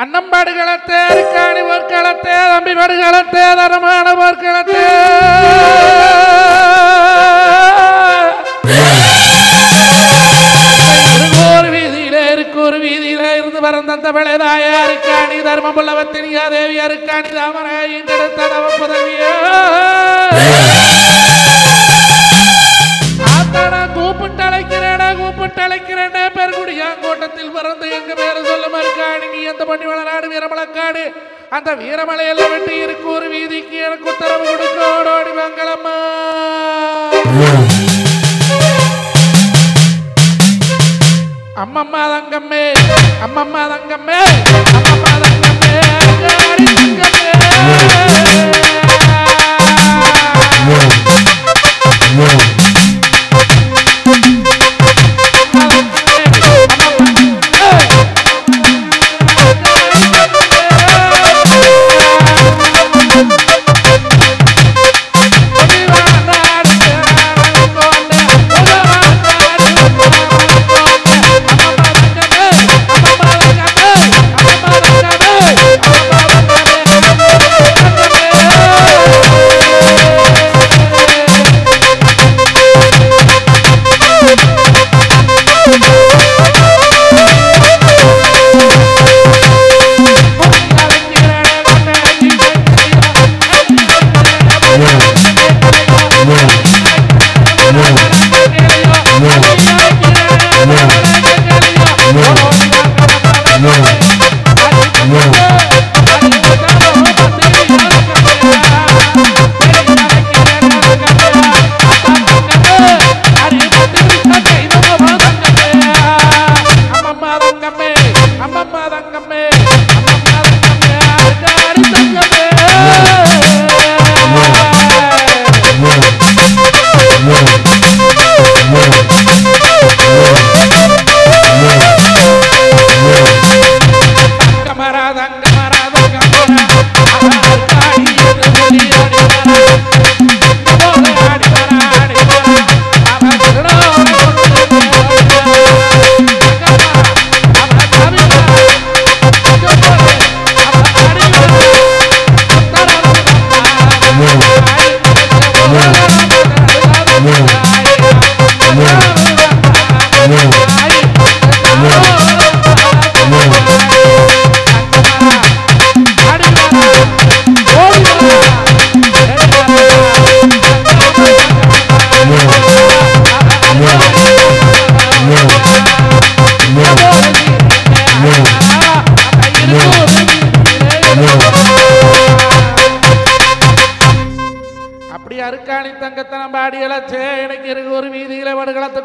அன்னம்பாடுகளத்தே அரிக்காணி போர்க்களத்தே தம்பி படுகளத்தே தரமான போர்க்களத்தே ஒரு வீதியில இருந்து வரந்த விளைதாய அரிக்காணி தர்மபுல்லவத்தினியா தேவி அரிக்காணி தாமராயின் கெடுத்த தவ புதவிய கூப்பிட்டழைக்கிறேன் பெருங்குடியாங்கோட்டத்தில் பிறந்து எங்க பேரு சொல்ல மறுக்காணி நீ அந்த பண்ணி வளநாடு வீரமலக்காடு அந்த வீரமலையெல்லாம் வெட்டி இருக்கு ஒரு வீதிக்கு எனக்கு உத்தரவு கொடுக்க ஓடோடி மங்களம்மா அம்மம்மா தங்கம்மே அம்மம்மா தங்கம்மே அம்மம்மா தங்கம்மே அடி தங்கம்மே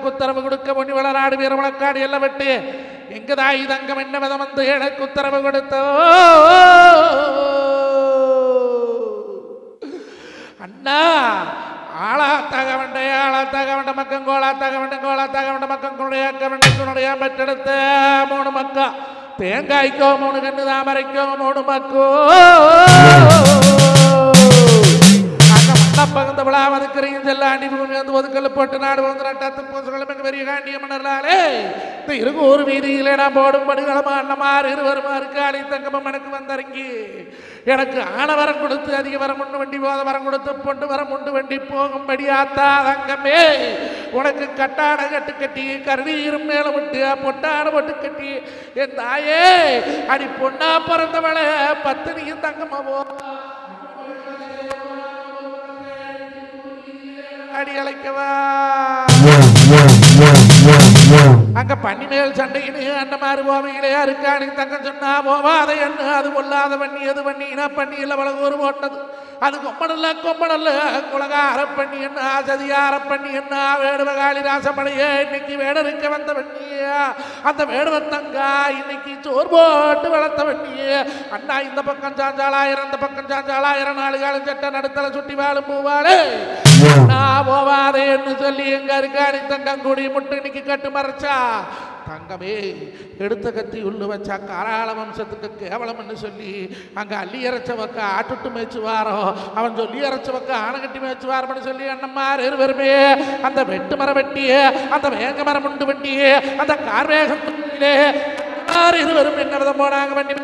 உத்தரவு கொடுக்க பொன்னி வளநாடு வீரமலக்காடு எல்லாம் விட்டு எங்க தாய் தங்கம் என்ன விதம் வந்து எனக்கு உத்தரவு கொடுத்தோ அண்ணா ஆளாத்தாக வேண்ட மக்கள் கோளாத்தாக வேண்ட மக்களுடைய பெற்றெடுத்த 3 மக்கா தேங்காய்க்கோ 3 கண்ணு தாமரைக்கோ 3 மக்கோ பகுந்த விழாவதுக்கரையும் செல்ல ஆண்டி பூமி வந்து ஒதுக்கல் போட்டு நாடு வந்து நட்டாத்து பூசுகளும் எங்க பெரிய காண்டிய மன்னர்களாலே இந்த இருக்கு ஒரு வீதியிலே நான் போடும் படுகளமா அண்ணமாறு இருவருமாறு காளி தங்கமும் எனக்கு வந்தறங்கி எனக்கு ஆன வரம் கொடுத்து அதிக வரம் உண்டு வண்டி போத வரம் கொடுத்து பொண்டு வரம் உண்டு வண்டி போகும்படி ஆத்தா தங்கமே உனக்கு கட்டான கட்டு கட்டி கருவீரும் மேல விட்டு பொட்டான பொட்டு கட்டி என் தாயே அடி பொண்ணா பிறந்தவளை பத்தினியும் தங்கமாவோ அடி அழைக்கவா அங்க பன்னிமேல் சண்டையினு அண்ணமாறு போவையிலே அருக்காணி தங்கம் சொன்னா போவாத என்ன அது கொள்ளாத பண்ணி எது பண்ணினா பண்ணி இல்லை வளகூறு போட்டது அது கொம்பனல்ல குலகார பண்ணி என்ன சதியார பண்ணி என்ன வேடுவகாளி ராசப்படைய இன்னைக்கு வேடருக்க வந்த பண்ணியா அந்த வேடுவத்தங்கா இன்னைக்கு சோர் போட்டு வளர்த்த பண்ணிய அண்ணா இந்த பக்கம் சாஞ்சாலாயிரம் அந்த பக்கம் சாஞ்சாலாயிரம் 4 காலம் சட்ட நடுத்தல சுட்டி வாழும் பூவாளே நான் போவாதே என்று சொல்லி எங்க அருக்காணி தங்கம் கூடி முட்டு இன்னைக்கு கட்டு மறைச்சா தங்கமே எடுத்த கத்தி உள்ளு வச்சா காராள வம்சத்துக்கு கேவலம் என்று சொல்லி அங்க அள்ளி இறைச்ச பக்க ஆட்டுட்டு மேய்ச்சுவாரோ அவன் சொல்லி இறைச்ச பக்க ஆனகட்டி மேய்ச்சுவாரம்னு சொல்லி அண்ணம்மார் இருவருமே அந்த வெட்டு மரம் வெட்டிய அந்த வேங்க மரம் உண்டு வெட்டிய அந்த கார்வேகம் இருவரும் என்ன விதம் போனாங்க வண்டி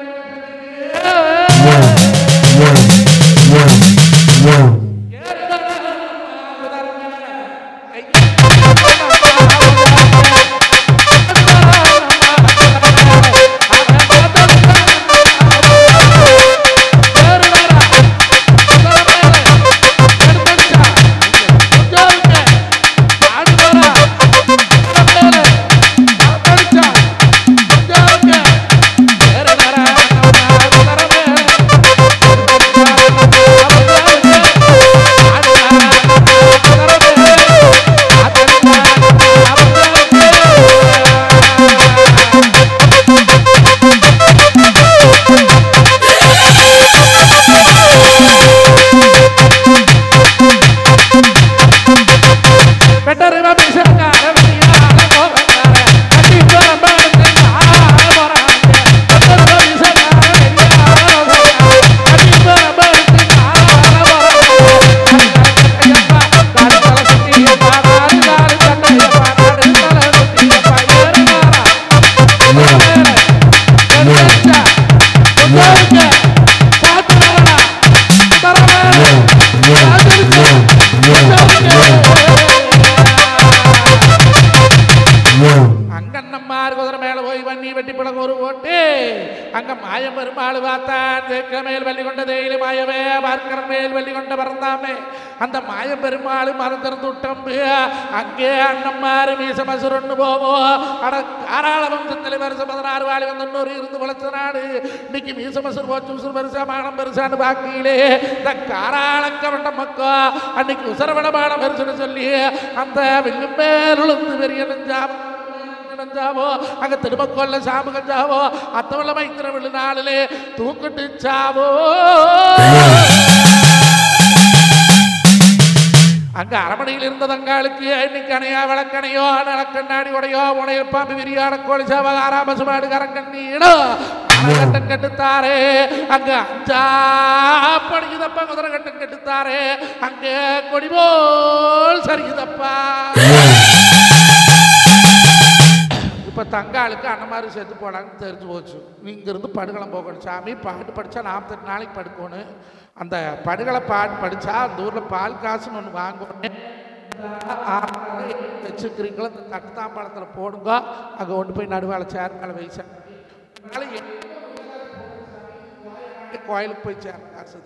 அந்த மாய பெருமாள் மறந்துருந்து விட்டம்பு அங்கே அண்ணம்மாரு மீசமசுரன்னு போவோம். அட காராள வம்சத்தில் வருஷம் 16 வாழி வந்து இன்னொரு இருந்து வளர்த்த நாடு. இன்னைக்கு மீசமசுர் போச்சு பெருசா மானம் பெருசான்னு பாக்கியிலே இந்த காராளக்க வண்ட மக்கா அன்னைக்கு உசரவடமான பெருசுன்னு சொல்லி அந்த வில்லுமேலுந்து பெரிய நெஞ்சாவோ அங்க திருமக்கொல்ல சாமு கஞ்சாவோ அத்தவள்ள மைத்திர விழு நாளிலே தூக்கிட்டு சாவோ. அங்க அரமனையில் இருந்த தங்களுக்கு இன்னைக்கு அணையா விளக்கணையோ நலக்கண்ணாடி உடையோ உடைய பாம்பு விரியாட கோழி சாவ ஆராமசுமாடு கரங்கண்ணீடோ கட்டம் கட்டுத்தாரே. அங்க அஞ்சா படிக்குதப்பா குதிரை கட்டம் கட்டுத்தாரே. அங்க கொடிபோல் சரிக்குதப்பா. இப்போ தங்காளுக்கு அண்ணமாரி சேர்த்து போனாங்கன்னு தெரிஞ்சு போச்சு. இங்கிருந்து படுகளம் போகணும். சாமி பாட்டு படித்தா 48 நாளைக்கு படுக்கணும். அந்த படுகளை பாட்டு படித்தா அந்த ஊரில் பால் காசுன்னு ஒன்று வாங்கணும். வச்சுக்கிறீங்களோ இந்த தட்டுத்தாம்பாளத்தில் போடுங்க. அங்கே கொண்டு போய் நடுவாளை சேர் மேலே வைச்சேன். கோயிலுக்கு போய் சேர் காசு.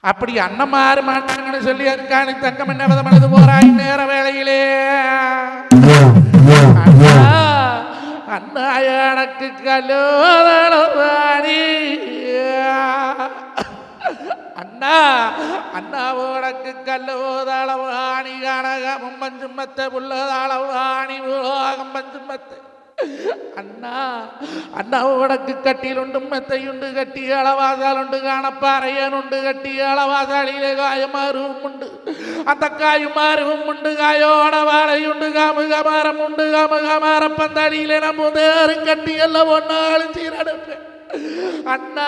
அப்படி அண்ணமாறு மாட்டாங்கன்னு சொல்லி அதுக்கான தங்கம் என்ன விதம் எழுது போறாய் நேர வேளையிலே. அண்ணா எனக்கு கல்லோதளவாணி அண்ணா அண்ணா உனக்கு கல்லோதளவாணி கனகமும் பஞ்சுமத்தை புள்ளதளவாணி உலோகம் பஞ்சுமத்தை அண்ணா அண்ணா உனக்கு கட்டிலுண்டும் மெத்தையுண்டு கட்டி அளவாசால் உண்டு காணப்பாறையன் உண்டு கட்டி அளவாசாலிலே காயமாறுவும் உண்டு. அந்த காயுமாறுவும் உண்டு காயோட வாழையுண்டு காமுகமாரம் உண்டு காமுகமார பந்தாடியிலே நம்ம தேரும் கட்டி எல்லாம் ஒன்னாலும் சீரடுப்பேன். அண்ணா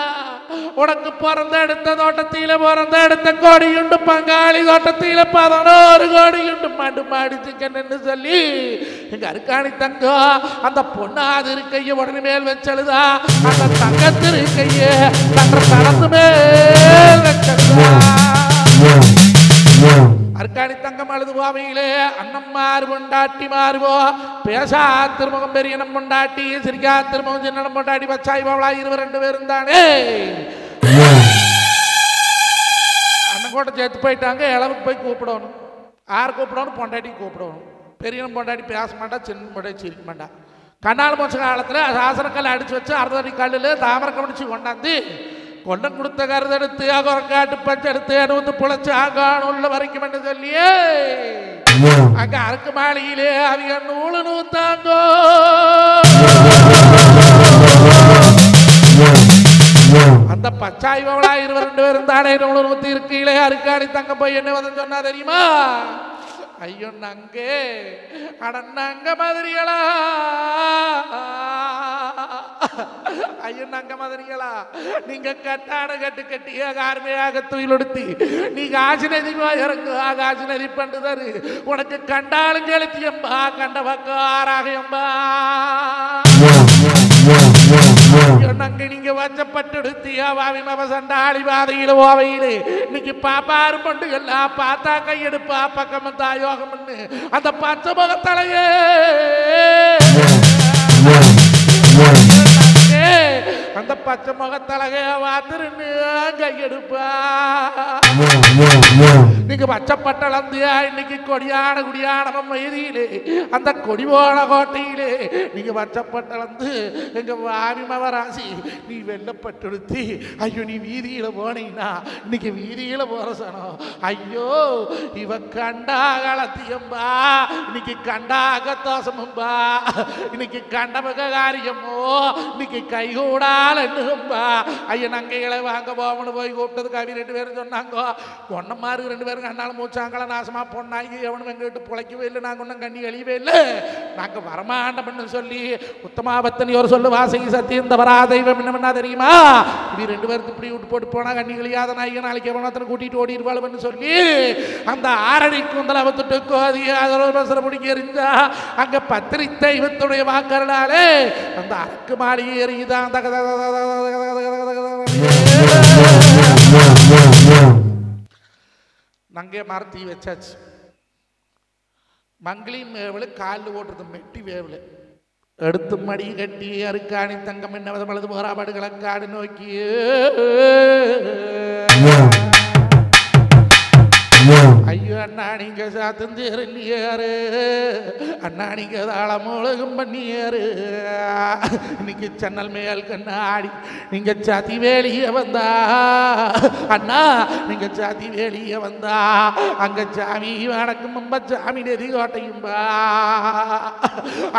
உனக்கு பிறந்த எடுத்த தோட்டத்தில பிறந்த எடுத்த கோடியுண்டு பங்காளி தோட்டத்தில 11 கோடியுண்டு மாடு மாடி சிக்கன்னு சொல்லி எங்க அருக்காணி தங்கம் அந்த பொண்ணாது இருக்கைய உடனே மேல் வச்சழுதா. அந்த தங்கத்திரு இருக்கைய தங்க தளத்து மேல் வச்சழுதா. அருக்காணி தங்கம் அழுது போவையிலே அண்ணம்மாறு பொண்டாட்டி மாறுவோ பேசா திருமுகம் பெரிய நம் பொண்டாட்டி சிரிக்கா திருமுகம் சின்ன பொண்டாட்டி பச்சாய் பாவளா 22 பேரும் தானே அண்ணன் கூட சேர்த்து போயிட்டாங்க. இளவுக்கு போய் கூப்பிடணும். யார் கூப்பிடணும்? பொண்டாட்டி கூப்பிடணும். பெரிய பொண்டாட்டி பேச மாட்டா, சின்ன பொண்டாட்டி சிரிக்க மாட்டா. கண்ணால் மோச காலத்தில் சாசனக்கல் அடிச்சு வச்சு 60 கல்லில் தாமரை கவனிச்சு கொண்டாந்து கொண்டம் கொடுத்த கருதெடுத்து அகரங்காட்டு பச்செடுத்து வந்து புழைச்சு ஆங்கான் உள்ள வரைக்கும் என்று சொல்லியே அங்க அருக்கு மாளிகையிலே அவங்க நூலு நூத்தாங்கோ. அந்த பச்சாய் பவளா 22 பேரும் தானே நூலு நூத்தி இருக்கீங்களே. அருக்காணி தங்க போய் என்ன வந்து சொன்னா தெரியுமா? ஐயோ நங்கே அடங்க மாதிரிகளா ஐயோ நங்க மாதிரிகளா நீங்க கட்டான கட்டு கட்டிய கார்மையாக துயிலொடுத்தி நீங்க ஆசி நதிமா இறங்கு ஆகாசி நதி பண்டுதாரு உனக்கு கண்டாலும் கெளுத்தியம்பா கண்ட பக்கம் ஆறாகையம்பா. நங்க நீங்க வச்சப்பட்டுடுத்தியா வாவி மவ சண்டாளி பாதையில ஓவையிலே இன்னைக்கு பாப்பாரு கொண்டு எல்லாம் பார்த்தா கையெடுப்பா பக்கம் தாயோகம் அந்த பச்சை முகத்தலையே அந்த பச்சை முகத்தலகைய வாத்துருன்னு கையெடுப்பா நீங்க பச்சைப்பட்டளந்தியா இன்னைக்கு கொடியான குடியான மயிரியிலே அந்த கொடிவோன கோட்டையிலே நீங்க பச்சைப்பட்டளந்து எங்க வாரிமவராசி நீ வெள்ளப்பட்டுடுத்தி ஐயோ நீ வீதியில போனீங்கன்னா இன்னைக்கு வீதியில போற சனம் ஐயோ இவ கண்டாகலத்தியம்பா இன்னைக்கு கண்டாக தோசமும்பா இன்னைக்கு கண்டமக காரியமோ இன்னைக்கு கைகூடால் என்னும்பா ஐயா நங்கைகளை வாங்க போகணும்னு போய் கூப்பிட்டது கவி 2 பேரும் சொன்னாங்க பொண்ணமாரு 2 பேரும் கண்ணால் மூச்சாங்கள நாசமா பொண்ணாகி எவனும் எங்க வீட்டு பிழைக்கவே இல்லை நாங்கள் ஒன்றும் கண்ணி கழியவே இல்லை நாங்கள் வரமாட்டோம்னு சொல்லி உத்தமாபத்தனி ஒரு சொல்லு வாசகி சத்தியம் தவறா தெய்வம் என்ன தெரியுமா இது 2 பேருக்கு இப்படி விட்டு போட்டு போனா கண்ணி கழியாத நாய்க்கு நாளைக்கு எவனத்தனை கூட்டிட்டு ஓடிடுவாளுன்னு சொல்லி அந்த 6 அடி கூந்தலை அவத்துட்டு கோதி அதோட பிடிக்க எரிஞ்சா அங்க பத்திரி தெய்வத்துடைய வாக்கறனாலே அந்த அரக்கு மாளிகை எரியுதான் நங்கே மரத்தி வச்சாச்சு மங்களின் வேவலு காலில் ஓட்டுறது மெட்டி வேவலு எடுத்து மடி கட்டி அருக்காணி தங்கம் என்ன வளது போராபாடுகளை காடு நோக்கி ஐயோ அண்ணா நீங்க சாத்தந்தேரு அண்ணா நீங்க தாளமோளகம் பண்ணியாரு இன்னைக்கு சன்னல் மேல் கண்ணாடி நீங்க சாத்தி வேலிய வந்தா அண்ணா நீங்க சாத்தி வேலிய வந்தா அங்க சாமி வணக்கம் அம்ப சாமி நெறி கோட்டையும்பா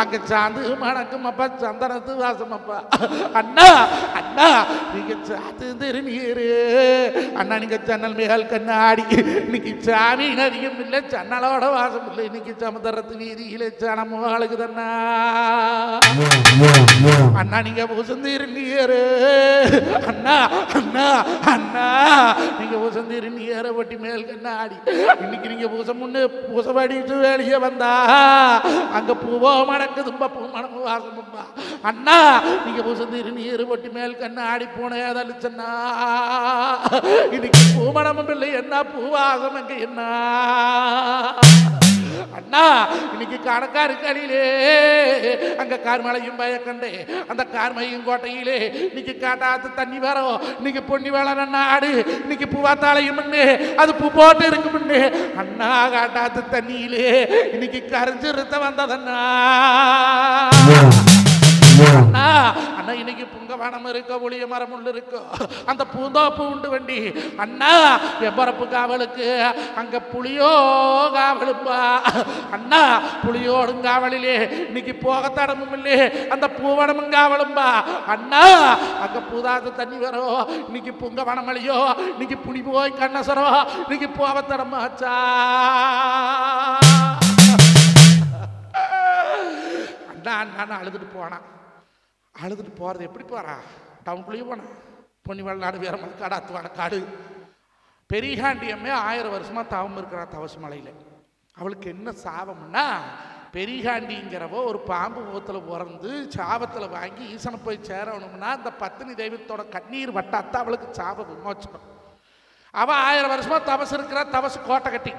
அங்க சாந்து வணக்கம் அப்பா சந்தனத்து வாசம் அப்பா அண்ணா அண்ணா நீங்க சாத்து திருநீரு அண்ணா நீங்க சன்னல் மேல் கண்ணாடி இன்னைக்கு சாமி நதியும் இல்லை சன்னலோட வாசம் இல்லை இன்னைக்கு சமுதரத்து வீதியிலே சனமும் அழுகுதண்ணா அண்ணா நீங்க பூசந்திருந்தீரு அண்ணா அண்ணா அண்ணா நீங்க பூசந்திருந்தீர ஒட்டி மேல் கண்ணாடி இன்னைக்கு நீங்க பூசப்படிட்டு வேலையே வந்தா அங்க பூவோ மணக்குதும்பா பூ மணமும் வாசமும்பா அண்ணா நீங்க பூசந்திருந்தீரு ஒட்டி மேல் கண்ணாடி போனே அதழிச்சண்ணா இன்னைக்கு பூமணமும் இல்லை என்ன பூவாசம் அங்க என்ன அண்ணா இன்னைக்கு கணக்காரு கலிலே அங்க கார்மலையும் பயக்கண்டே அந்த கார்மையும் கோட்டையிலே இன்னைக்கு காட்டாத்து தண்ணி வரும் இன்னைக்கு பொன்னி வேலை நாடு இன்னைக்கு பூவாத்தாலையும் அது பூ போட்டு இருக்கு அண்ணா காட்டாத்து தண்ணியிலே இன்னைக்கு கரைஞ்சிருத்த வந்ததண்ணா அண்ணா அண்ணா இன்னைக்கு புங்கவனம் இருக்க ஒளிய மரம் உள்ள இருக்கும் அந்த பூந்தோப்பு உண்டு வண்டி அண்ணா எப்பரப்பு காவலுக்கு அங்க புளியோ காவலுப்பா அண்ணா புளியோடும் காவலிலே இன்னைக்கு போக தடமும் இல்லே அந்த பூவனமும் காவலும்பா அண்ணா அங்க பூதாத்து தண்ணி வரும் இன்னைக்கு புங்கவனம் அழியோ இன்னைக்கு புளி போய் கண்ணசரோ இன்னைக்கு போக தடமாச்சா அண்ணா அண்ணா அழுதுட்டு போனான் அழுதுட்டு போகிறது எப்படி போகிறா டவுனுக்குள்ளேயே போனேன் பொன்னிவள் நாடு வேற மலைக்காடு அத்துவான காடு பெரியாண்டியம்மே 1000 வருஷமாக தவம் இருக்கிறா தவசு மலையில் அவளுக்கு என்ன சாபம்னா பெரியாண்டிங்கிறவோ ஒரு பாம்பு முகத்தில் பிறந்து சாபத்தில் வாங்கி ஈசனை போய் சேரணும்னா அந்த பத்தினி தெய்வத்தோட கண்ணீர் வட்டாத்தான் அவளுக்கு சாப விமோச்சனம் அவள் 1000 வருஷமாக தவசு இருக்கிறா தவசு கோட்டை கட்டி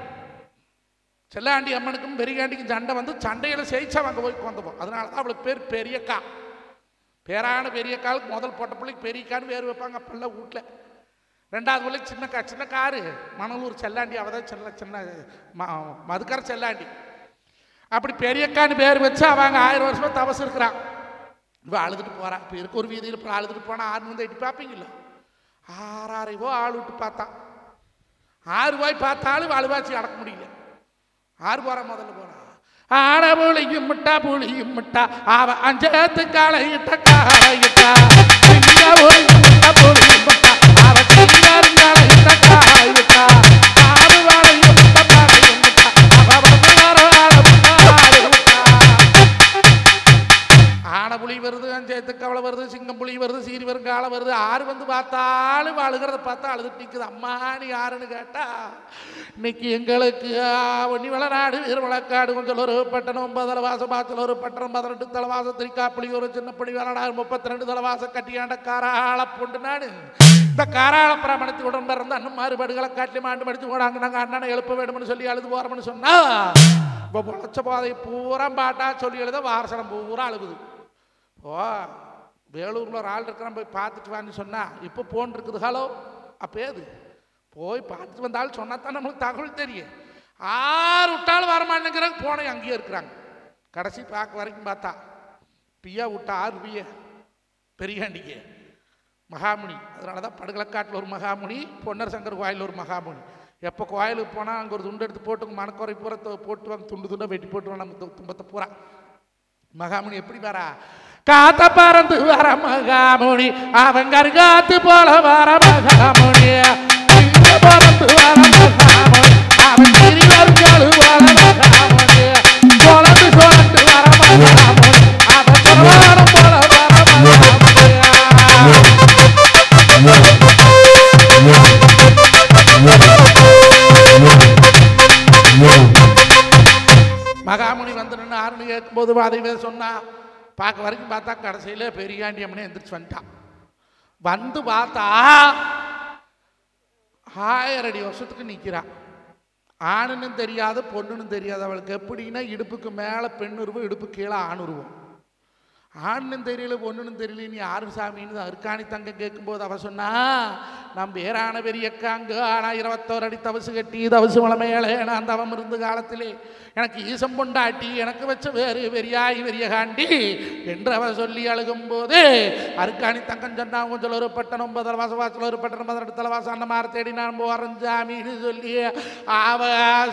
செல்லாண்டி அம்மனுக்கும் பெரியாண்டிக்கும் சண்டை வந்து சண்டையில் ஜெயிச்சா அங்கே போய் கொந்தப்போம் அதனால தான் அவளுக்கு பேர் பெரியக்கா பேரான பெரிய காலுக்கு முதல் போட்ட பிள்ளைக்கு பெரியக்கான்னு பேர் வைப்பாங்க அப்பெல்லாம் வீட்டில் 2வது பிள்ளைக்கு சின்ன காரு மணலூர் செல்லாண்டி அவள் தான் சின்ன மதுக்கர செல்லாண்டி அப்படி பெரியக்கான்னு பேர் வச்சு அவங்க 1000 வருஷமாக தவசு இருக்கிறான் இவள் அழுதுட்டு போகிறான் இப்போ இருக்க ஒரு வீதியில் இப்போ அழுதுட்டு போனால் 6 வந்து எட்டி பார்ப்பீங்களா 6 ஆள் விட்டு பார்த்தான் 6 போய் பார்த்தாலும் அழுவாச்சி அடக்க முடியல 6 போகிறா முதல்ல போகிறான் ஆட புளியும் முட்டா புளியும் முட்டா அவ அஞ்சத்து காலையிட்ட காலையிட்டா புளியும் முட்டா அவ காலையிட்ட காலையிட்டா ஆடு வாழையும் முட்டா பாலையும் முட்டா அவ ஆட புளி வருது அஞ்சே மேத்துக்கவளை வருது, சிங்கம் புலி வருது, சீரி வரும் காலை வருது. ஆறு வந்து பார்த்தாலும் அழுகிறத பார்த்தா அழுதுட்டு நிற்குது. அம்மா நீ யாருன்னு கேட்டா இன்னைக்கு எங்களுக்கு ஒன்னி வளநாடு வீர வழக்காடு கொஞ்சம் ஒரு பட்டணம் 9 தலைவாசம், பாச்சல் ஒரு பட்டணம் 18 தலைவாசம், திரிக்காப்புளி ஒரு சின்னப்படி வளநாடு 32 தலைவாசம் கட்டியாண்ட காராள பொண்டு நாடு. இந்த காராள பிராமணத்தை உடன் பிறந்த அண்ணன் மாறுபாடுகளை காட்டிலும் ஆண்டு மடிச்சு போனாங்க. நாங்கள் அண்ணனை எழுப்ப வேணும்னு சொல்லி அழுது போறோம்னு சொன்னா இப்போ பொழைச்ச போதை பூரா பாட்டா சொல்லி எழுத வாரசனம் பூரா அழுகுது. ஓ வேலூரில் ஒரு ஆள் இருக்கிறான், போய் பார்த்துட்டு வான்னு சொன்னா இப்போ போன் இருக்குது. ஹலோ அப்போ ஏது போய் பார்த்துட்டு வந்தாலும் சொன்னா தான் நம்மளுக்கு தகவல் தெரியும். 6 விட்டாலும் வரமாட்டேங்கிறாங்க, போனை அங்கேயே இருக்கிறாங்க. கடைசி பார்க்க வரைக்கும் பார்த்தா பியா விட்டா 6 பிய பெரியாண்டிக்கு மகாமுனி. அதனால தான் படுகளக்காட்டில் ஒரு மகாமுனி, பொன்னர் சங்கர் கோயில் ஒரு மகாமுனி. எப்போ கோயிலுக்கு போனால் அங்கே ஒரு துண்டு எடுத்து போட்டு மணக்குறை பூரா போட்டு வாங்க, துண்டு துண்டாக வெட்டி போட்டுருவாங்க நம்ம துன்பத்தை பூரா. மகாமுனி எப்படி வரா? காத்த பறந்து வர மகாமுனி, அவங்க காத்து போல வர மகாமுனி, பறந்து வர மகாமுனி, அவன் திரிவர்கள் வர மகாமுனி, சொலந்து சொலந்து வர மகாமுனி, அவன் சொல்வாரம் போல வர மகாமுனி வந்து நின்று ஆறுன்னு கேட்கும்போது அதை சொன்னா பார்க்க வரைக்கும் பார்த்தா கடைசியில் பெரியாண்டி அம்மனே எந்திரிச்சு வந்துட்டான். வந்து பார்த்தா 1000 அடி வருஷத்துக்கு நிற்கிறான். ஆணுன்னு தெரியாது பொண்ணுன்னு தெரியாது அவளுக்கு. எப்படின்னா இடுப்புக்கு மேலே பெண்ணுருவம், இடுப்பு கீழே ஆணுருவம். ஆணுன்னு தெரியல பொண்ணுன்னு தெரியல, நீ யாரு சாமின்னு அருக்காணி தங்க கேட்கும்போது அவ சொன்னா நம் பேரான பெரியக்காங்க ஆனால் 21 அடி தவசு கட்டி தவசு மலமேலே நான் தவம் இருந்த காலத்திலே எனக்கு ஈசம் பொண்டாட்டி எனக்கு வச்ச வேறு பெரியாய் பெரிய காண்டி என்று அவ சொல்லி அழுகும்போது அருக்காணி தங்கம் சொன்னா கொஞ்சம் ஒரு பட்டணம் 9 தலைவாசம், வாசல் ஒரு பட்டணம் 18 தலைவாசம், அந்த மாதிரி தேடி நான் போறேன் சாமின்னு சொல்லி அவ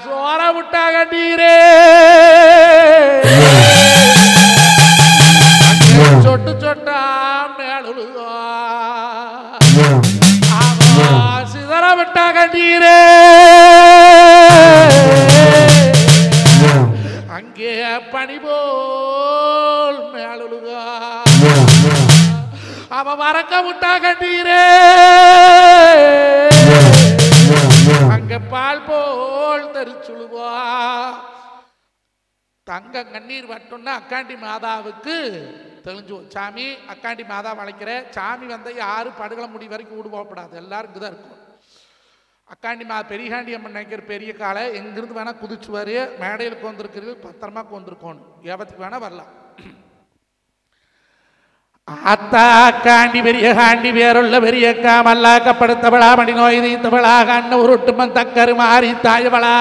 சோற விட்டா கண்டீரே. சொட்டு சொட்டா மேலுழுதோ சிதற விட்டா கண்டீரே. அங்கே பனி போல் மேலுழுதோ அவ மறக்க விட்டா கண்டீரே. அங்க பால் போல் தரிச்சுழுவா. தங்க கண்ணீர் வட்டோன்னா அக்காண்டி மாதாவுக்கு தெளிஞ்சு சாமி அக்காண்டி மாதா வளைக்கிற சாமி வந்த யாரும் படுகளை முடி வரைக்கும் ஊடு போகப்படாது, எல்லாரும் இங்கே தான் இருக்கும். அக்காண்டி பெரியாண்டி அம்மன் நினைக்கிற பெரிய காலை எங்கிருந்து வேணா குதிச்சுவாரு, மேடையில் கோந்திருக்கிறீர்கள் பத்திரமா கோந்திருக்கணும், ஏபத்துக்கு வேணா வரலாம். அத்தா காண்டி பெரிய காண்டி பேருள்ள பெரியக்கா மல்லாக்கப்படுத்தவளா மணி நோய் தீர்த்தவளா கண்ண உருட்டுமன் தக்கரு மாறி தாயவளா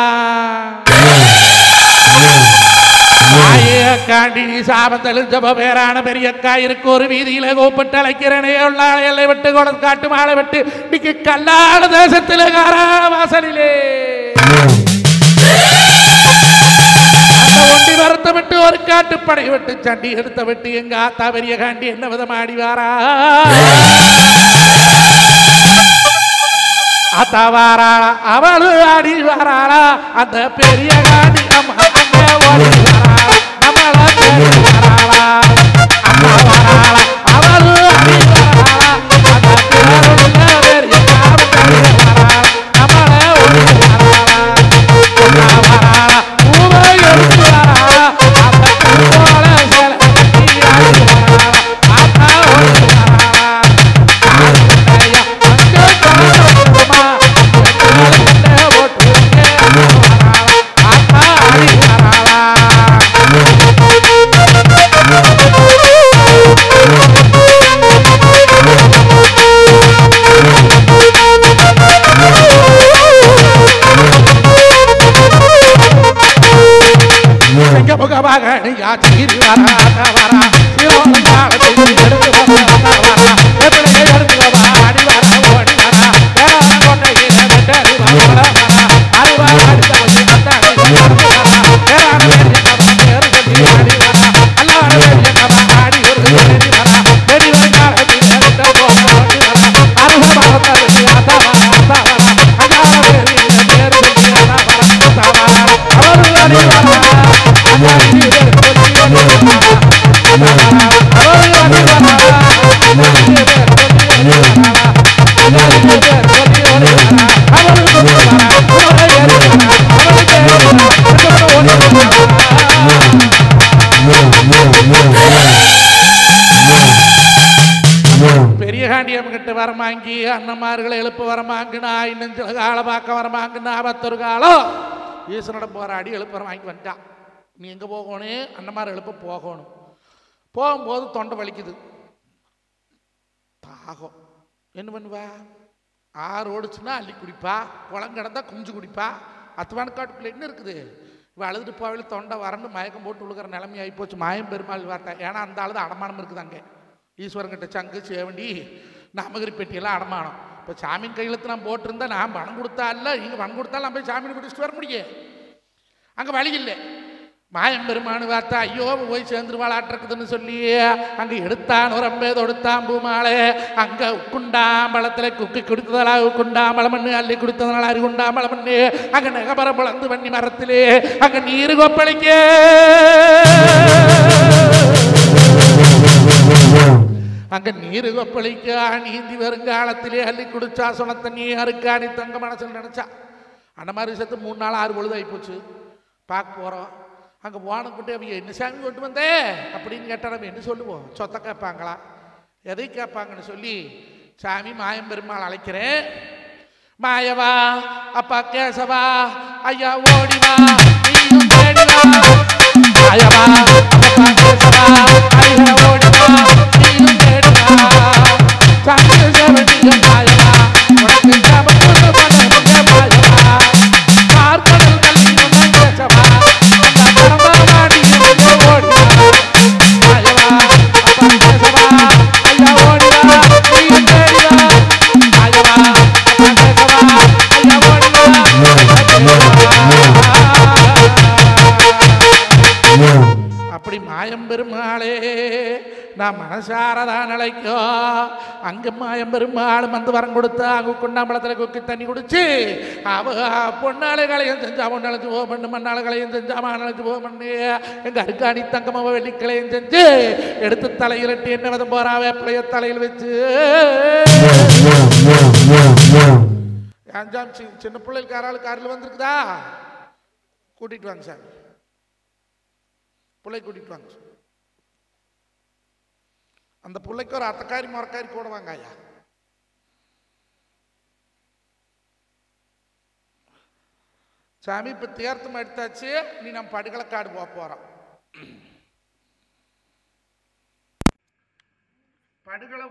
காண்டி சாபத்தலும் ஜப பேரான பெரியக்கா இருக்கு ஒரு வீதியில கூப்பிட்டு அழைக்கிறனே உள்ளாளை எல்லை விட்டு கொடு காட்டு மாலை விட்டு இன்னைக்கு கல்லாட தேசத்திலே காராள வாசலிலே அந்த ஒண்டி வரத்த விட்டு ஒரு காட்டு படை விட்டு சண்டி எடுத்த விட்டு எங்க ஆத்தா பெரிய காண்டி என்ன விதம் ஆடி வாரா. ஆத்தா வாராளா அவளு ஆடி வாராளா அந்த பெரிய காண்டி அம்மா அங்கே ஓடி வாராளா நம்மள தேடி வாராளா. அம்மா வாராளா அவளு ஆடி வாராளா அந்த பேருள்ள பெரிய காண்டி வாராளா நம்மள ஓடி வாராளா. அம்மா வாராளா பூவை எடுத்து வாராளா அந்த பூவோட சேலை கட்டி ஆடி வாராளா. ஆத்தா ஓடி வாராளா அங்கே கொண்டமா போட்டு ஆத்தா ஆடி வாராளா. Hallelujah. கேட்டு வரமாங்கி அண்ணன்மார்களை எழுப்பு வரமாங்கினா இன்னும் சில காலை பார்க்க வரமாங்கினா 10 காலம் ஈஸ்வரனோட போராடி எழுப்பு வர வாங்கி வந்துட்டான். நீ எங்கே போகணும்? அண்ணன்மார் எழுப்ப போகணும். போகும்போது தொண்டை வலிக்குது, தாகம். என்ன பண்ணுவா? ஆறு ஓடிச்சுன்னா அள்ளி குடிப்பா, குளம் கிடந்தா குஞ்சு குடிப்பா. அத்துவான காட்டுக்குள்ள என்ன இருக்குது? இவ அழுதுட்டு போவில் தொண்டை வறண்டு மயக்கம் போட்டு விழுகிற நிலைமை ஆகி போச்சு. மாயம் பெருமாள் வார்த்தை. ஏன்னா அந்த ஆளுது அடமானம் இருக்குது அங்கே. ஈஸ்வரங்கிட்ட சங்கு சேவண்டி நாமகிரி பெட்டியெல்லாம் அடமானம். இப்போ சாமியின் கையெழுத்து நான் போட்டிருந்தா நான் பணம் கொடுத்தா இல்லை, நீங்கள் பணம் கொடுத்தாலும் நான் போய் சாமியை பிடிச்சிட்டு வர முடியும். அங்கே வழி இல்லை. மாயம் பெருமானு வார்த்தா ஐயோ போய் சேர்ந்துருவாளாட்டிருக்குதுன்னு சொல்லி அங்கே எடுத்தான் உரம்பே தொடுத்தான் பூமாலே. அங்கே உக்குண்டாம்பழத்தில் குக்கி குடித்ததலா உக்குண்டாம்பழம் பண்ணு, அள்ளி குடித்ததனால அருகுண்டாம்பழம் பண்ணு. அங்கே நெகபர புலந்து பண்ணி மரத்திலே அங்கே நீரு கொப்பளிக்க அங்கே நீரு கொப்பளிக்க நீந்தி வருங்காலத்திலே அள்ளி குடிச்சா சொன்ன தண்ணி அறுக்காணி தங்க மனசில் நினச்சா. அந்த மாதிரி விஷயத்து 3 நாள் 6 பொழுது ஆகிப்போச்சு. பார்க்க போகிறோம். அங்கே போனக்கிட்டே அவங்க என்ன சாமி கொண்டு வந்தே அப்படின்னு கேட்டால் நம்ம என்ன சொல்லுவோம்? சொத்தை கேட்பாங்களா? எதை கேட்பாங்கன்னு சொல்லி சாமி மாயம் பெருமாள் அழைக்கிறேன். மாயவா அப்பா கேசவா ஐயா ஓடிவா நீயும் தேடிவா. மாயவா அப்பா கேசவா ஐயா ஓடிவா நீயும் தேடிவா. சாமி சேவனிங்க மாயவா உனக்கு சாபத்து பண்ண மாயவா. பார்க்கடல் கல்வி ஒன்ன கேசவா அப்படி மாயம் பெருமாளே நான் மனசாரதான் நிலைக்கும். அங்கே மாயம் பெருமாள் வந்து வரம் கொடுத்தா அங்கே குண்டாம்பளத்தில் குக்கி தண்ணி குடிச்சு அவ பொன்னாளைகளையும் செஞ்சா பொண்ணழைச்சு போ பண்ணு, மண்ணாளைகளையும் செஞ்சா மண்ணழைச்சு போ பண்ணு. எங்கள் அருக்காணி தங்கமாவ வெள்ளிக்களையும் செஞ்சு எடுத்து தலையிலட்டு என்ன விதம் போறா வேப்பிலைய தலையில் வச்சு அஞ்சாம் சின்ன பிள்ளைகளுக்கு யாராலும் காரில் வந்துருக்குதா? கூட்டிட்டு வாங்க சார், பிள்ளை கூட்டிட்டு வாங்க. அந்த பிள்ளைக்கு ஒரு அத்தக்காரி முறக்காரி கூட வாங்க ஐயா. சாமி இப்ப தேர்த்தம் எடுத்தாச்சு, நீ நம்ம படுகளக்காடு போக போறோம். படுகளை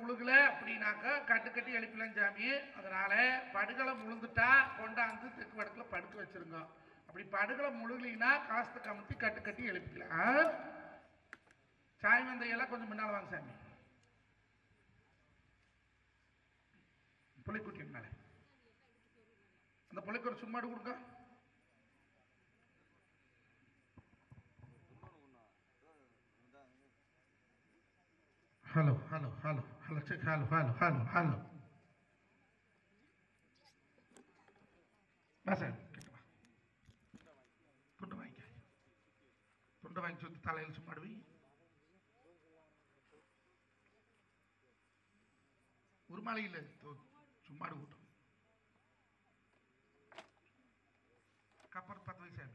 உழுகல அப்படின்னாக்கா கட்டு கட்டி எழுப்பலாம் சாமி. அதனால படுகளை முழுந்துட்டா கொண்டாந்து தெற்கு வடக்குல படுக்க வச்சிருங்க. அப்படி படுகளை முழுகலினா காசத்தை கமுத்தி கட்டு கட்டி எழுப்பிக்கலாம். சாமி வந்தையெல்லாம் கொஞ்சம் முன்னால வாங்க சாமி. புள்ளைக்குட்டி மேலே அந்த புள்ளைக்கு ஒரு சும்மாடு கொடுங்க. Hello hello hello hello check hello hello hello hello sir துண்டு வாங்கி சுற்றி தலையில் சும்மாடுவி. உருமாலையில் சும்மாடு கூட்டம் கப்பர் 10 வயசு சாமி.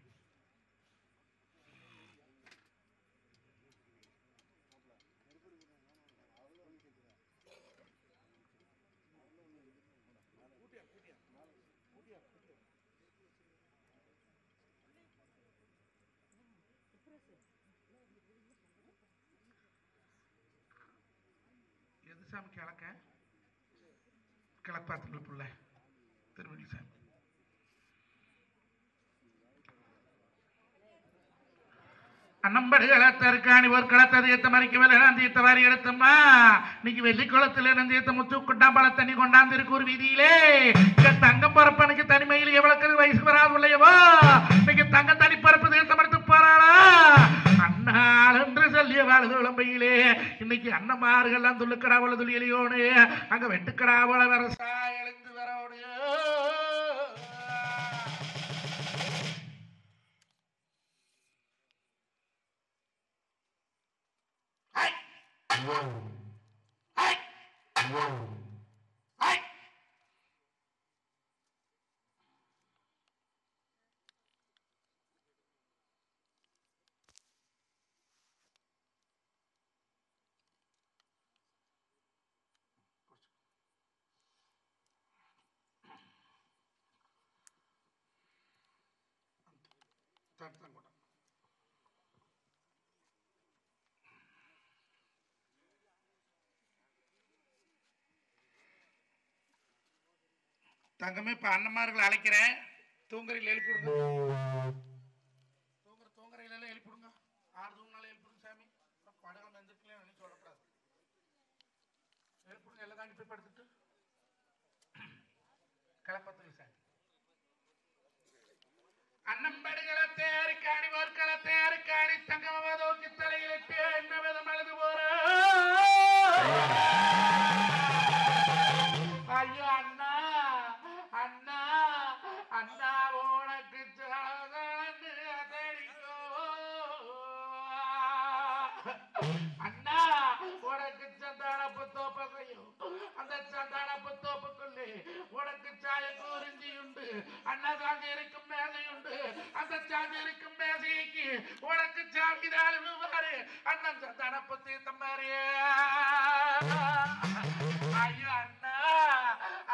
எது சாமி? கிழப்பாத்துல புள்ள திருவள்ளி சாமி. அன்னம்படுகளை தற்காணி ஒரு களத்தை ஏத்த மறிக்கவில்லை நந்தியத்தை வாரி எடுத்தம்மா. இன்னைக்கு வெள்ளிக்குளத்துல நந்தியத்தை முத்து குண்டாம்பழ தண்ணி கொண்டாந்து இருக்கு ஒரு வீதியிலே. தங்கம் பரப்பனுக்கு தனிமையில் எவ்வளவு வயசு வராது இல்லையவோ இன்னைக்கு தங்க தனி பரப்பு தேர்த்தமடுத்து போறாளா அண்ணாள் என்று சொல்லிய வாழ்வு விளம்பையிலே. இன்னைக்கு அண்ணமார்கள் துள்ளுக்கடா போல துளியலையோடு அங்க வெட்டுக்கடா போல வரசா எழுந்து வரோடு. தங்கமே இப்ப அண்ணன்மார்கள் அழைக்கிறேன். தூங்குறையில் எழுப்பிடுங்க. தூங்குறையில எழுப்பிடுங்க. 6 தூங்கினாலும் எழுப்பிடுங்க சாமி. படகம் வந்துருக்கல சொல்லக்கூடாது. எழுப்பிடுங்க. எல்லாம் தாண்டி போய் படுத்துட்டு கிளப்பத்து சாமி. அன்னம்படுகளத்தை அறுக்காணி போர்க்களத்தை அறுக்காணி தங்கமதோக்கி தலையிலிட்டு என்ன விதம் அழுது போற ஐயோ அண்ணா அண்ணா அண்ணா உனக்கு தேடிக்கோ அண்ணா உனக்கு சந்தானப்பு தோப்பையும் அந்த சந்தானப்பு தோப்புக்குள்ளே உனக்கு சாய குறிஞ்சி உண்டு அண்ணா சாஞ்சி இருக்கும் மேசை உண்டு அந்த சாஞ்சி இருக்கும் மேசைக்கு உனக்கு சாமிதான் விழுவாரு அண்ணன் சந்தானப்பு தீர்த்தம் மாதிரி ஐயோ அண்ணா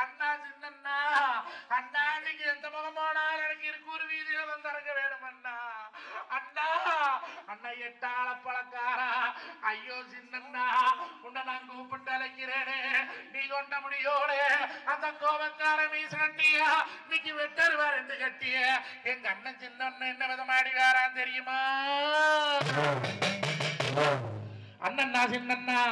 அண்ணா சின்னண்ணா அண்ணா நீங்க எந்த முகம் போனால் எனக்கு இருக்கு ஒரு வீதியில வந்திறங்க வேணும் அண்ணா அண்ணா அண்ணா எட்டாள பழக்காரா ஐயோ சின்னண்ணா உன்னை நான் கூப்பிட்டு அழைக்கிறேனே நீ கொண்ட முடியோடு அந்த கோபக்கார மீச கட்டியா இன்னைக்கு வெட்டருவார் என்று கட்டிய எங்க அண்ணன் சின்ன என்ன விதமாடி வேறான் தெரியுமா அண்ணண்ணா சின்னண்ணா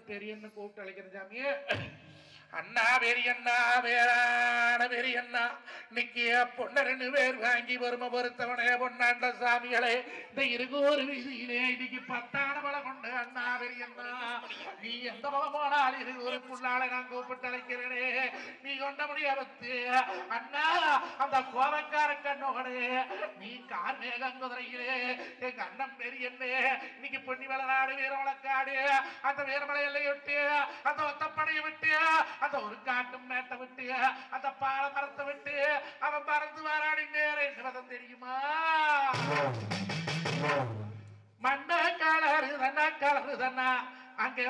பெரியண்ண கூப்பிட்டு அழைக்கிற சாமியே அண்ணா பெரியண்ணா வேறான பெரியண்ணா நிக்கிய பொண்ண 2 பேர் வாங்கி வரும பொறுத்தவனே பொன்னாண்ட சாமிகளே இந்த இருகூர் வீதியிலே இன்னைக்கு 10 பல கொண்டு அண்ணா பெரியண்ணா நீ எந்த பக்கம் போனால் இருகூர் புள்ளாளை நான் கூப்பிட்டு அழைக்கிறேனே நீ கொண்ட முடியாபத்து அண்ணா அந்த கோபக்கார கண்ணோடே நீ கார் மேகங்குதிரையிலே எங்க அண்ணன் பெரியண்ணே இன்னைக்கு பொன்னி வளநாடு வீரமலக்காடு அந்த வீரமலை எல்லையொட்டு அந்த ஒத்தப்படையை விட்டு அந்த ஒரு காட்டு மேட்டை விட்டு அந்த பால மரத்தை விட்டு அவன் பறந்து வாராடி நேர என்னவதம் தெரியுமா மண்ண கலரு தன்னா அங்கே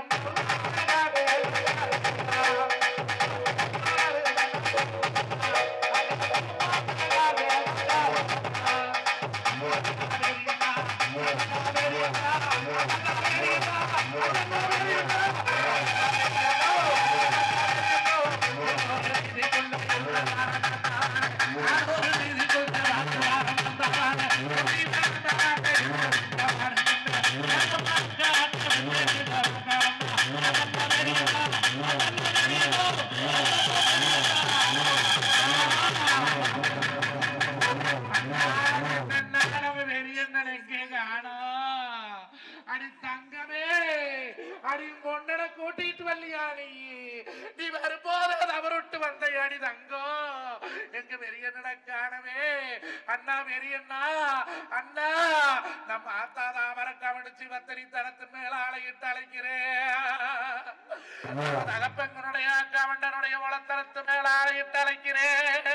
அடி தங்கமே அடி பொண்ணன கூட்டிட்டு வல்லியா நீ வரும்போது அவருட்டு வந்த அடி தங்கம் எங்க பெரியண்ணனை காணவே அண்ணா பெரியண்ணா அண்ணா நம்ம ஆத்தாதான் அவரை கவனிச்சு வத்தனி தனத்து மேல ஆளையிட்டு அழைக்கிறேன் தகப்பெங்கனுடைய கவண்டனுடைய உளத்தனத்து மேல ஆளையிட்டு அழைக்கிறேன்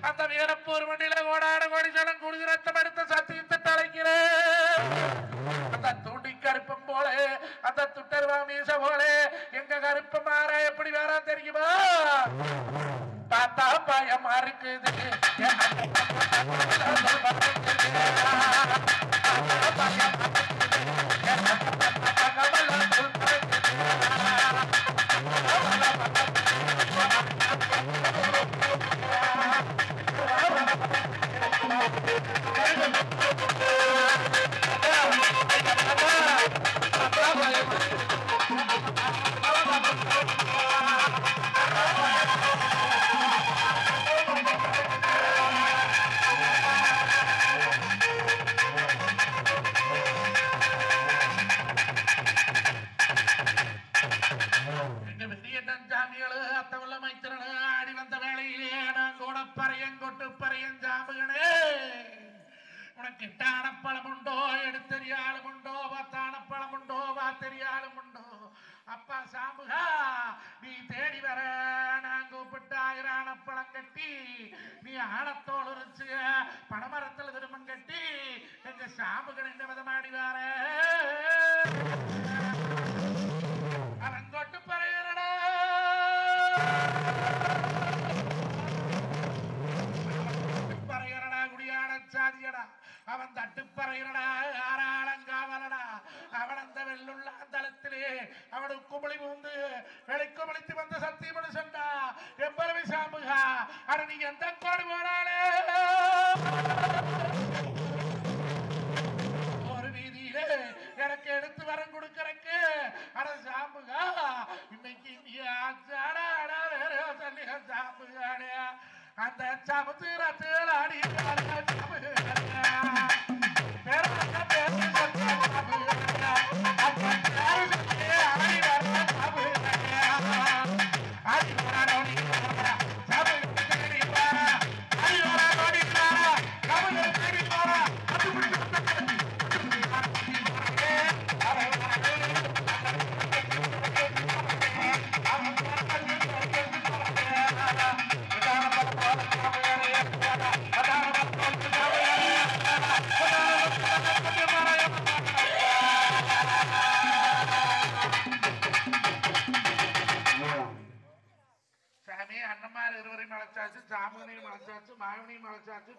அந்த வீரப்பூர் மண்ணில ஓடாடு கோடிசனம் குடிது ரத்தம் எடுத்த சத்தியத்தை அழைக்கிறேன் அந்த தூண்டி கருப்பம் போல அந்த துட்டர்வா மீச போல எங்க கருப்ப மாற எப்படி வேற தெரியுமா பார்த்தா பயமா இருக்குது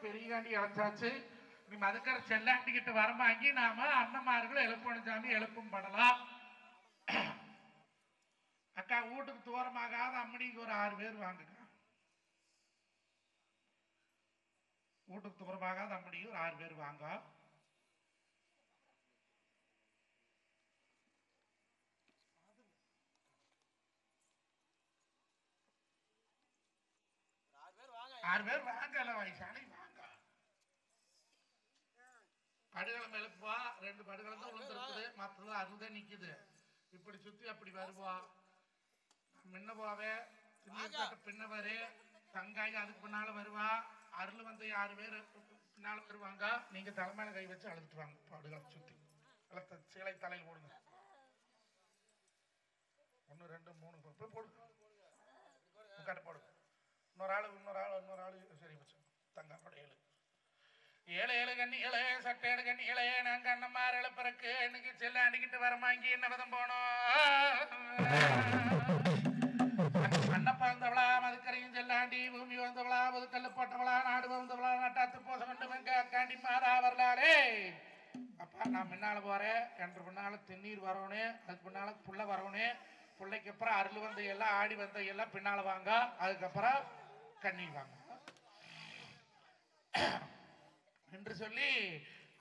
பெரியாண்டி அழைச்சாச்சு. நீ மதுக்கரை செல்லாண்டிக்கிட்டு வரமாங்கி நாம அண்ணமார்கள் எழுப்பணும் சாமி, எழுப்பும் படலாம். அக்கா வீட்டுக்கு தூரமாகாத அம்மனிக்கு ஒரு 6 பேர் வாங்குங்க. வீட்டுக்கு தூரமாகாத அம்மனிக்கு ஒரு 6 பேர் வாங்க. ஆறு பேர் வாங்கல வயசானி வாங்க. படுகளம் எழுப்புவா, 2 படுகளம் தான் விழுந்துருக்குது, மற்றது அதுதான் நிக்குது. இப்படி சுத்தி அப்படி வருவா. முன்ன போவே பின்னவரு தங்காய் அதுக்கு பின்னால வருவா. அருள் வந்து 6 பேர் பின்னால வருவாங்க. நீங்க தலைமையில கை வச்சு அழுதுட்டு வாங்க. படுகளம் சுத்தி சீலை தலையில் போடுங்க. 1 2 3 போடுங்க. உட்காந்து போடுங்க. இன்னொரு ஆளு சரி வச்சு தங்கோட 7 7 கண்ணிகளே, சட்டேடு கண்ணிகளே, நாங்க அண்ணமார் எழுப்பறக்கு இன்னைக்கு செல்லாண்டிக்கிட்டு வரமாங்கி என்ன விதம் போனோம். அண்ணப்பா வந்தவளா, மதுக்கரையும் செல்லாண்டி, பூமி வந்தவளா, முதுக்கல்லு போட்டவளா, நாடு வந்தவளா, நட்டாத்து போச கொண்டு வெங்க காண்டி மாறா வரலாளே. அப்பா நான் முன்னால போறேன், என்று பின்னால தென்னீர் வரணும், அதுக்கு பின்னால புள்ள வரணும். பிள்ளைக்கு அப்புறம் அருள் வந்த எல்லாம், ஆடி வந்த எல்லாம் பின்னால வாங்க. அதுக்கப்புறம் கண்ணீர் வாங்க என்று சொல்லி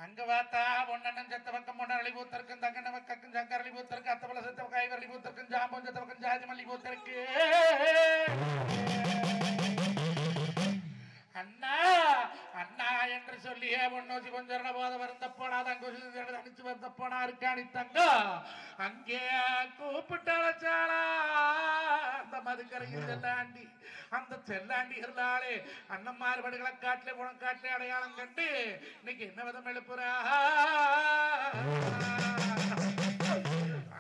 அங்க பார்த்தா பொன்னண்ணன் செத்த பக்கம் பொன்ன அழி பூத்திருக்கும், தங்கண்ண பக்கம் சங்கர் அழி பூத்திருக்கு, அத்தப்பல செத்த காய்வர் அழி பூத்திருக்கும், ஜாம்பம் செத்த பக்கம் ஜாதி மல்லி பூத்திருக்கு. அண்ணா அண்ணா என்று சொல்லியே பொன்னோசி கொஞ்சம் போத வருந்த போனா தங்கோசி அணிச்சு வருந்த போனா இருக்காணி தங்க அங்கே கூப்பிட்டு அழைச்சாளா அந்த மதுக்கரையில் செல்லாண்டி. அந்த செல்லாண்டி இருந்தாலே அண்ணன் படுகளை காட்டிலே குணம் காட்டிலே அடையாளம் கண்டு இன்னைக்கு என்ன விதம் எழுப்புறா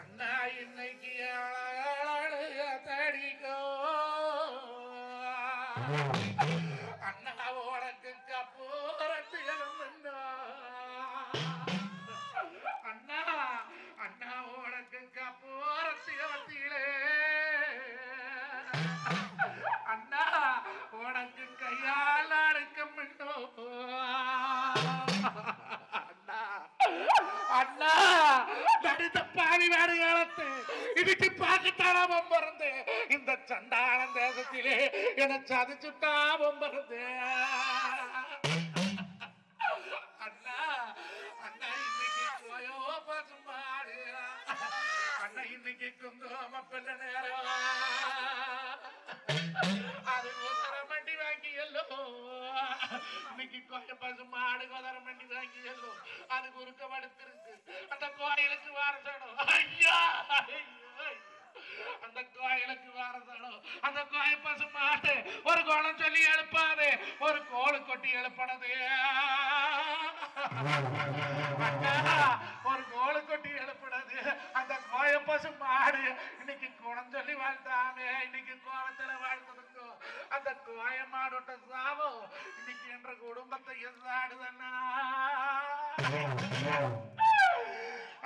அண்ணா இன்னைக்கு தடிக்கோ அண்ணா உனக்கு கப்போரத்து அண்ணா அண்ணா உனக்கு கப்போரத்து அண்ணா உனக்கு கையால் அடக்கம் அண்ணா அண்ணா நடித்த பாவி வேறு காலத்து இதுக்கு பார்க்கத்தானா பொம்பருந்து இந்த சண்டாள தேசத்திலே என சதிச்சுட்டா பொம்பருந்து பசுமாடு அண்ணா இன்னைக்கு குங்கும பிள்ளை நேரம் அது குதிரை மண்டி வாங்கியல்லோ இன்னைக்கு கோயில் பசுமாடு குதிரை மண்டி வாங்கியல்லோ அது குறுக்க படுத்திருக்கு அந்த கோயிலுக்கு வாரசணும் ஐயா அந்த கோயிலுக்கு வாரசணும் அந்த கோயில் பசுமாடு ஒரு கோலம் சொல்லி எழுப்பாது ஒரு கோழு கொட்டி எழுப்பனது ஒரு கோழு கொட்டி எழுப்பினது அந்த கோய பசு மாடு இன்னைக்கு குணம் சொல்லி வாழ்த்தாமே இன்னைக்கு கோலத்துல வாழ்த்ததுக்கோ அந்த கோய மாடோட்ட சாவம் இன்னைக்கு என்ற குடும்பத்தை எதாடுதண்ணா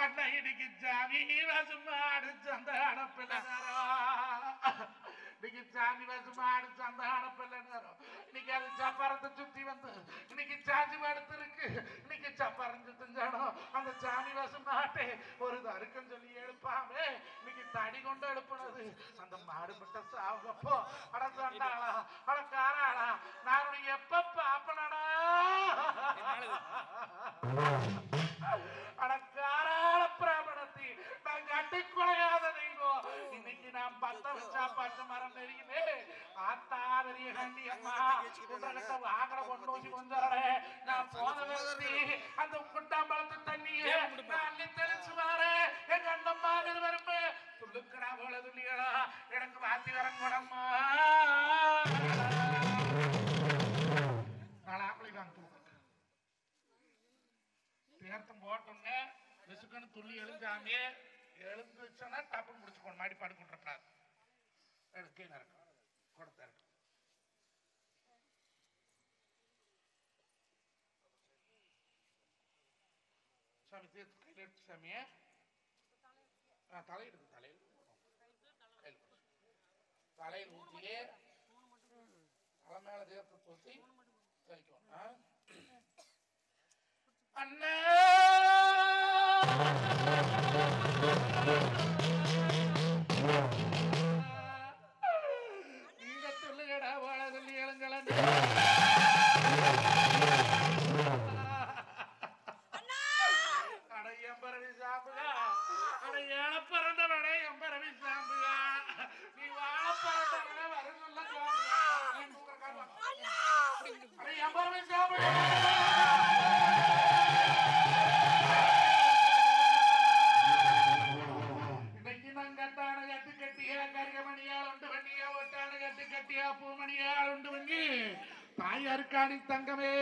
அண்ணா இன்னைக்கு ஜாமி பசு மாடு சந்த அடப்பில்லைனாரோ இன்னைக்கு சாமி பசு மாடு சந்த அடப்பில்லைனாரோ இன்னைக்கு அது சப்பரத்தை சுத்தி வந்து இன்னைக்கு சாஞ்சி படுத்து இருக்கு இன்னைக்கு சப்பரஞ்சு திஞ்சானோ அந்த சாமி பசு மாட்டே ஒரு தருக்கம் சொல்லி எழுப்பாமே இன்னைக்கு தடி கொண்டு எழுப்புனது அந்த மாடு பட்ட சாவப்போ அட சொன்னாளா அட காராளா நான் எப்ப பாப்பனடா அட காராள பிராமணத்தி நான் கட்டி குலையாத நீங்கோ இன்னைக்கு நான் பத்த வச்சா பச்சை மரம் தெரியுமே ஆத்தா பெரிய கண்டி அம்மா குண்டகத்தை வாங்கட கொண்டு வச்சு கொஞ்சாரே நான் போன வேண்டி அந்த குண்டாம்பழத்து தண்ணியே நான் அள்ளி தெளிச்சு வாரே எங்க அண்ணம்மா வருமே துள்ளுக்கடா போல துள்ளியடா எனக்கு வாத்தி வரம் கூடம்மா நாளாப்பளி வாங்க தேர்த்தம் போட்டோன்னே விசுக்கன்னு துள்ளி எழுந்தாமே எழுந்துச்சுன்னா டப்புன்னு முடிச்சுக்கணும் மாடி படுக்கின்றாரு எடுக்கே நடக்கும் கொடுத்தாரு சாமி தீர்த்து கையில் எடுத்து சாமியே தலையிடுது தலையில் தலையில் ஊற்றியே தலை மேல தீர்த்து ஊற்றி தெளிக்கணும் அண்ணா நீங்க சொல்லுங்கடா வாழ சொல்லி எழுங்கள அட எம்பரவி சாப்பிடா அட ஏழ பிறந்தவனே எம்பரவி சாப்பிடா நீ வாழ பிறந்தவனே வர சொல்ல அட எம்பரவி சாப்பிடா தாயாருக்காணி தங்கமே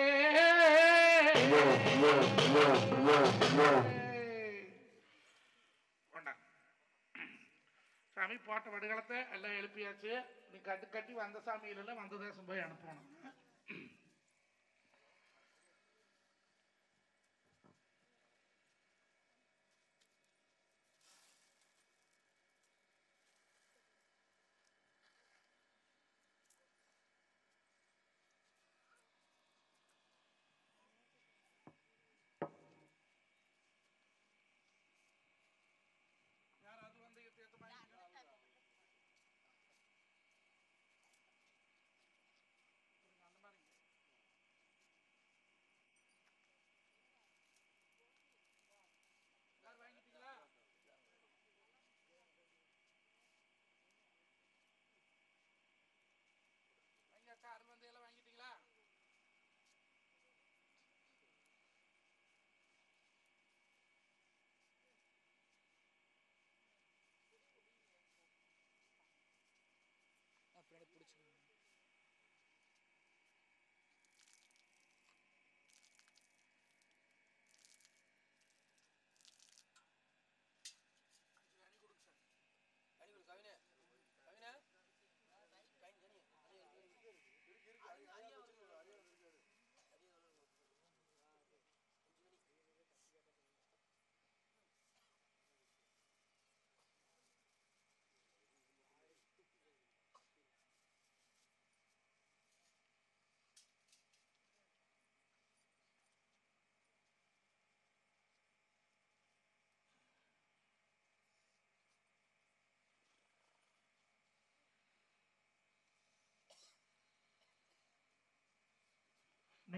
சாமி போட்ட வடுகளத்தை எல்லாம் எழுப்பியாச்சு நீ கட்டு கட்டி வந்த சாமியில வந்த தேசம் போய் அனுப்பணும்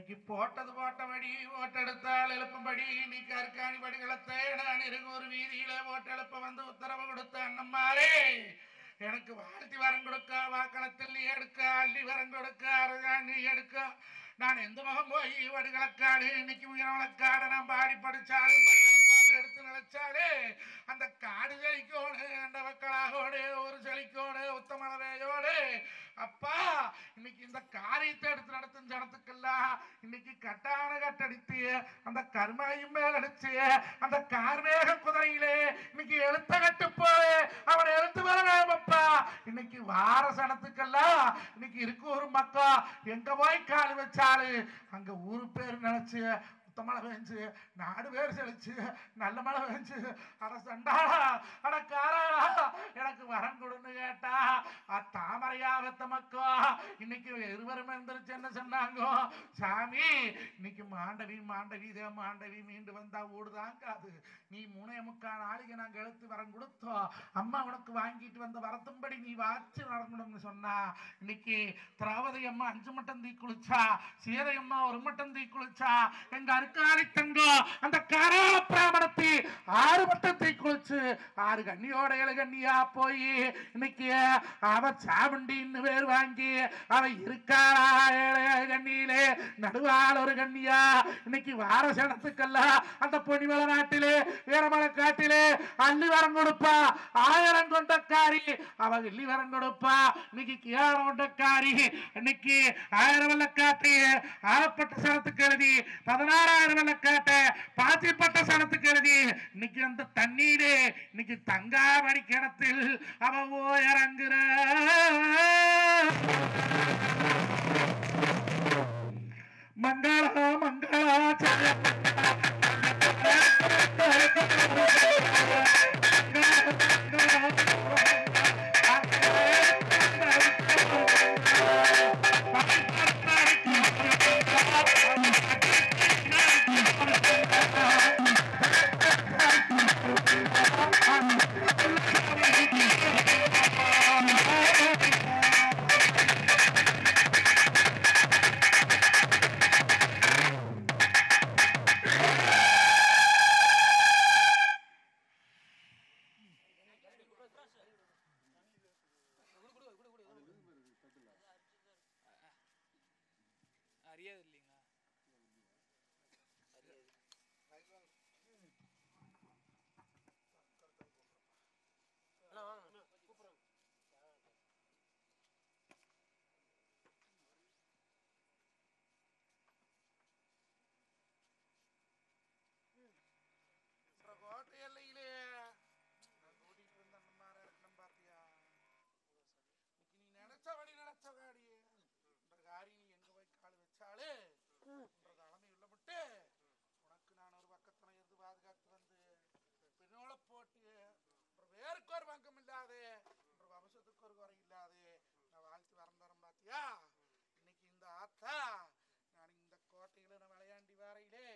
இன்னைக்கு போட்டது போட்டபடி ஓட்டெடுத்தால் எழுப்பும்படி நீ கற்காணி படிகளத்தை நான் இருகூர் வீதியில ஓட்டெழுப்ப வந்து உத்தரவு கொடுத்த அண்ணம்மாரே எனக்கு வாழ்த்தி வரம் கொடுக்க வாக்கணத்தில் நீ எடுக்க அள்ளி வரம் கொடுக்க அரைதான் நீ எடுக்க நான் எந்த முகம் போய் வடுகளக்காடு இன்னைக்கு உயரவளக்காடு நான் பாடி படிச்சாலும் பாட்டு எடுத்து நினைச்சாலே அந்த காடு செழிக்கோடு அந்த மக்களாகோடு ஒரு செழிக்கோடு உத்தமளவையோடு அப்பா இன்னைக்கு இந்த காரியத்தை எடுத்து நடத்தும் ஜனத்துக்கெல்லாம் இன்னைக்கு கட்டான கட்டடித்து அந்த கருமாயும் மேல் அடிச்சு அந்த கார்மேக குதிரையிலே இன்னைக்கு எழுத்த கட்டு போய் அவனை எழுத்து வர வேணுமப்பா இன்னைக்கு வார சனத்துக்கெல்லாம் இன்னைக்கு இருக்கு ஒரு மக்கா எங்க போய் காலு வச்சாலு அங்க ஊரு பேர் நினைச்சு மழை பெஞ்சு நாடு பேர் செழிச்சு நல்ல மழை பெஞ்சு அட சண்டாளா அட காராளா எனக்கு வரம் கொடுன்னு கேட்டா தாமரையா வெத்த மக்கோ இன்னைக்கு இருவரும் எந்திரிச்சு என்ன சொன்னாங்க சாமி இன்னைக்கு மாண்டவி மாண்டவி மீண்டு வந்தா ஓடுதான் காது நீ 3.25 நாளைக்கு நாங்க எழுத்து வரம் கொடுத்தோம் அம்மா உனக்கு வாங்கிட்டு வந்த வரத்தும்படி நீ வாச்சு நடக்கணும்னு சொன்னா இன்னைக்கு திரௌபதி அம்மா 5 மட்டம் தீ குளிச்சா சீதை அம்மா 1 மட்டம் தீ குளிச்சா எங்க அருக்காளி தங்கம் அந்த காராள பிராமணத்தை 6 மட்டம் தீ குளிச்சு 6 கண்ணியோட 7 கண்ணியா போய் இன்னைக்கு அவ சாமுண்டின்னு பேர் வாங்கி அவ இருக்காளா 7 கண்ணியிலே நடுவாள் ஒரு கண்ணியா இன்னைக்கு வார சனத்துக்கெல்லாம் அந்த பொன்னிமலை நாட்டிலே வீரமலை காட்டிலே அள்ளி வரம் கொடுப்பா 1000 கொண்டக்காரி அவ வெள்ளி வரம் கொடுப்பா இன்னைக்கு கியாரம் கொண்டக்காரி இன்னைக்கு 1000 வெள்ளக்காட்டி ஆரப்பட்ட சனத்துக்கு எழுதி 16,000 வெள்ளக்காட்டை பாத்திப்பட்ட சனத்துக்கு எழுதி இன்னைக்கு அந்த தண்ணீரே இன்னைக்கு தங்காமணி கிணத்தில் அவ இறங்குற மங்களா மங்களா அறியாது இல்லைங்களா கோட்டை எல்லையிலே கூட்டிட்டு இருந்த அண்ணமாரா இருக்கணும் பாத்தியா இன்னைக்கு நீ நினைச்ச வழி நினைச்ச காடி காரி நீ எங்க போய் கால் வச்சாலே தலைமை உள்ள விட்டு உனக்கு நான் ஒரு பக்கத்துல இருந்து பாதுகாத்து வந்து பின்னோட போட்டு வேருக்கு ஒரு பங்கம் இல்லாது வம்சத்துக்கு ஒரு குறை இல்லாது நான் வாழ்த்து வரந்தரம் பாத்தியா இன்னைக்கு இந்த ஆத்தா நான் இந்த கோட்டையில நான் விளையாண்டி வரையிலே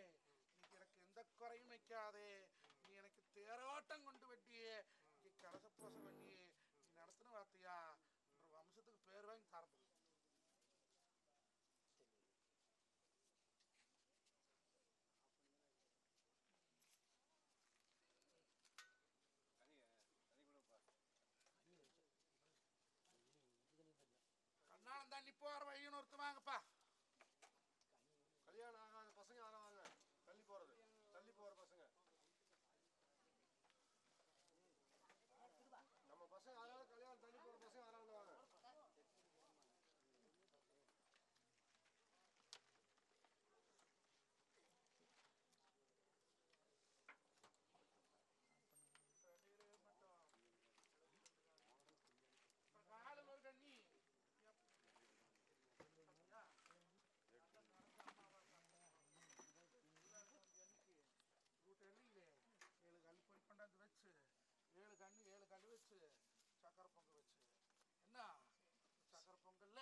இன்னைக்கு எனக்கு எந்த குறையும் வைக்காது நீ எனக்கு தேரோட்டம் கொண்டு வெட்டி கலச பூசை பண்ணி நீ நடத்தின பாத்தியா வம்சத்துக்கு பேர் வாங்கி தரணும் கண்ணாலம் தண்ணி போற வழியும் ஒருத்தமாங்கப்பா கல்யாணம் ஆகாத பசங்க யாரும் வாங்க தள்ளி போற பசங்க நம்ம பசங்க யாராவது கல்யாணம் தள்ளி போற பசங்க யாராவது வாங்க கொண்டாந்து வச்சு 7 கண்ணு வச்சு சக்கரை பொங்கல் வச்சு என்ன சக்கரை பொங்கல்ல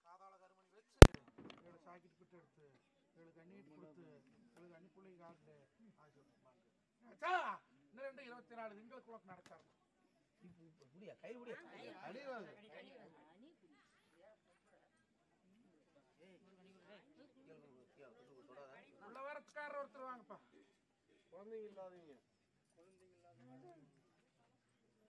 காதாள கருமணி வச்சு 7 சாக்கிட்டு பிட்டு எடுத்து 7 கண்ணீட்டு கொடுத்து 7 கண்ணி பிள்ளைங்க காட்டு ஆசிர்வாங்க இன்னும் 24 திங்களுக்குள்ள நடத்தாரு யாரோ ஒருத்தர் வாங்கப்பா குழந்தைங்க இல்லாதீங்க